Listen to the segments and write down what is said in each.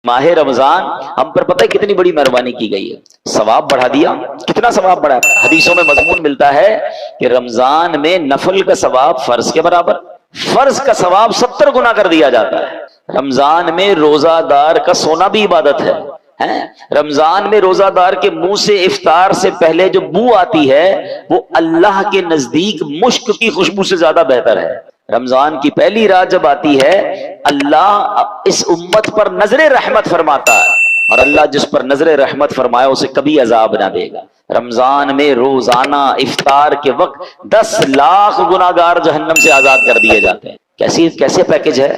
माह रमजान हम पर पता है कितनी बड़ी मेहरबानी की गई है, सवाब बढ़ा दिया। कितना सवाब बढ़ा? हदीसों में मजमून मिलता है कि रमजान में नफल का सवाब फर्ज के बराबर, फर्ज का सवाब 70 गुना कर दिया जाता है। रमजान में रोजादार का सोना भी इबादत है। रमजान में रोजादार के मुंह से इफ्तार से पहले जो बू आती है वो अल्लाह के नजदीक मुश्क की खुशबू से ज्यादा बेहतर है। रमजान की पहली रात जब आती है, अल्लाह इस उम्मत पर नजरे रहमत फरमाता है, और अल्लाह जिस पर नजरे रहमत फरमाए उसे कभी अजाब ना देगा। रमजान में रोजाना इफ्तार के वक्त 10 लाख गुनाहगार जहन्नम से आजाद कर दिए जाते हैं। कैसे पैकेज है।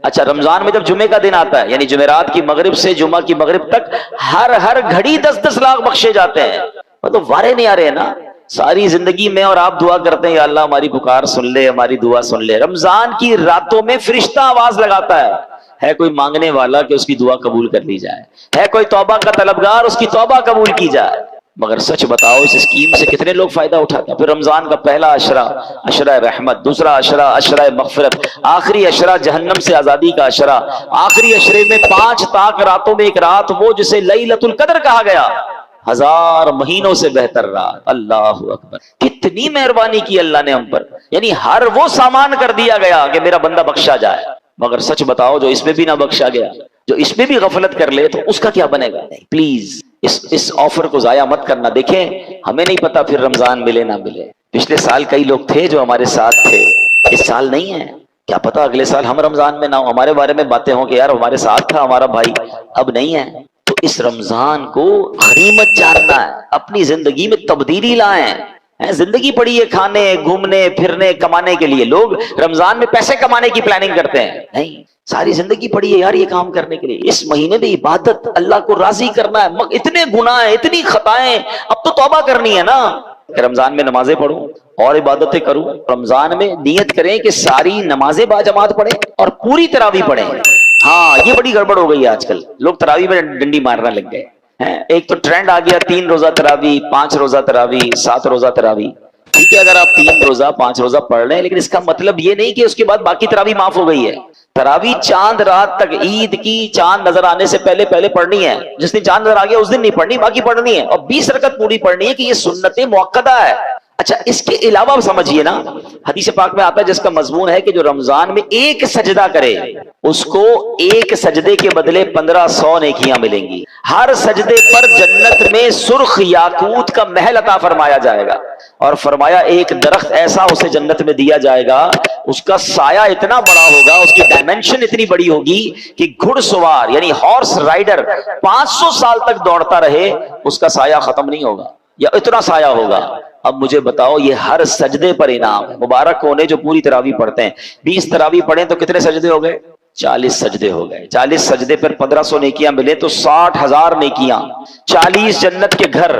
अच्छा, रमजान में जब जुमे का दिन आता है, यानी जुमेरात की मगरिब से जुमा की मगरिब तक हर घड़ी 10-10 लाख बख्शे जाते हैं। मतलब वारे नहीं आ रहे हैं ना सारी जिंदगी में, और आप दुआ करते हैं या अल्लाह हमारी पुकार सुन ले, हमारी दुआ सुन ले। रमजान की रातों में फरिश्ता आवाज लगाता है कोई मांगने वाला कि उसकी दुआ कबूल कर ली जाए, है कोई तौबा का तलबगार उसकी तौबा कबूल की जाए। मगर सच बताओ इस स्कीम से कितने लोग फायदा उठाते हैं। फिर रमजान का पहला अशरा अशरा रहमत, दूसरा अशरा अशरा मगफिरत, आखिरी अशरा जहन्नम से आजादी का अशरा, आखिरी अशरे में 5 ताक रातों में एक रात वो जिसे लैलतुल कद्र कहा गया, 1000 महीनों से बेहतर रात। अल्लाह अकबर, कितनी मेहरबानी की अल्लाह ने हम पर। यानी हर वो सामान कर दिया गया कि मेरा बंदा बख्शा जाए। मगर सच बताओ जो इसमें भी ना बख्शा गया, जो इसमें भी गफलत कर ले, तो उसका क्या बनेगा। प्लीज इस ऑफर को जाया मत करना। देखें, हमें नहीं पता फिर रमजान मिले ना मिले। पिछले साल कई लोग थे जो हमारे साथ थे, इस साल नहीं है। क्या पता अगले साल हम रमजान में ना हो, हमारे बारे में बातें हो कि यार हमारे साथ था हमारा भाई, अब नहीं है। तो इस रमजान को गनीमत जानना है, अपनी जिंदगी में तब्दीली लाएं। जिंदगी पड़ी है खाने घूमने फिरने कमाने के लिए। लोग रमजान में पैसे कमाने की प्लानिंग करते हैं, नहीं, सारी जिंदगी पड़ी है यार ये काम करने के लिए। इस महीने में इबादत, अल्लाह को राजी करना है। इतने गुनाह है, इतनी खताएं, अब तो तौबा करनी है ना। रमजान में नमाजें पढ़ूं और इबादतें करूं। रमजान में नियत करें कि सारी नमाजें बाजमात पढ़ें और पूरी तरावी पढ़ें। हाँ, ये बड़ी गड़बड़ हो गई है आजकल, लोग तरावी में डंडी मारने लग गए हैं। एक तो ट्रेंड आ गया 3 रोजा तरावी, 5 रोजा तरावी, 7 रोजा तरावी। ठीक है, अगर आप 3 रोजा 5 रोजा पढ़ रहे हैं, लेकिन इसका मतलब ये नहीं कि उसके बाद बाकी तरावी माफ हो गई है। तरावी चांद रात तक, ईद की चांद नजर आने से पहले पढ़नी है। जिस दिन चांद नजर आ गया उस दिन नहीं पढ़नी, बाकी पढ़नी है, और 20 रकत पूरी पढ़नी है कि ये सुन्नत मुअक्कदा है। अच्छा, इसके अलावा समझिए ना, हदीस पाक में आता है जिसका मजमून है कि जो रमजान में एक सजदा करे उसको एक सजदे के बदले 1500 नेकियां मिलेंगी। हर सजदे पर जन्नत में सुर्ख याकूत का महल अता फरमाया जाएगा, और फरमाया एक दरख्त ऐसा उसे जन्नत में दिया जाएगा, उसका साया इतना बड़ा होगा, उसकी डायमेंशन इतनी बड़ी होगी कि घुड़सवार यानी हॉर्स राइडर 500 साल तक दौड़ता रहे उसका साया खत्म नहीं होगा, या इतना साया होगा। अब मुझे बताओ, ये हर सजदे पर इनाम है। मुबारक होने जो पूरी तरावी पढ़ते हैं। 20 तरावी पढ़े तो कितने सजदे हो गए? 40 सजदे हो गए। 40 सजदे पर 1500 नेकियां मिले तो 60,000 नेकियां। 40 जन्नत के घर,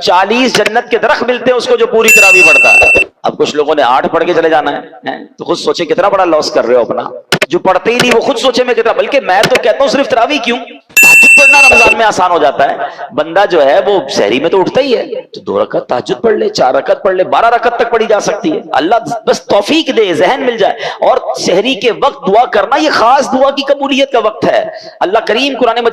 40 जन्नत के दरख्त मिलते हैं उसको जो पूरी तरावी पढ़ता है। अब कुछ लोगों ने 8 पढ़ के चले जाना है, तो खुद सोचे कितना बड़ा लॉस कर रहे हो अपना। जो पढ़ते ही नहीं वो खुद सोचे मैं कितना, बल्कि मैं तो कहता हूं सिर्फ तरावी क्यों, तहज्जुद पढ़ना रमजान में आसान हो जाता है। बंदा जो है वो सहरी में तो उठता ही है, तो 2 रकत तहज्जुद पढ़ ले, 4 रकत पढ़ ले, 12 रकत तक पढ़ी जा सकती है। अल्लाह बस तौफीक दे, जहन मिल जाए। और सहरी के वक्त दुआ करना ये खास दुआ की कबूलियत का वक्त है। अल्लाह करीम कुरान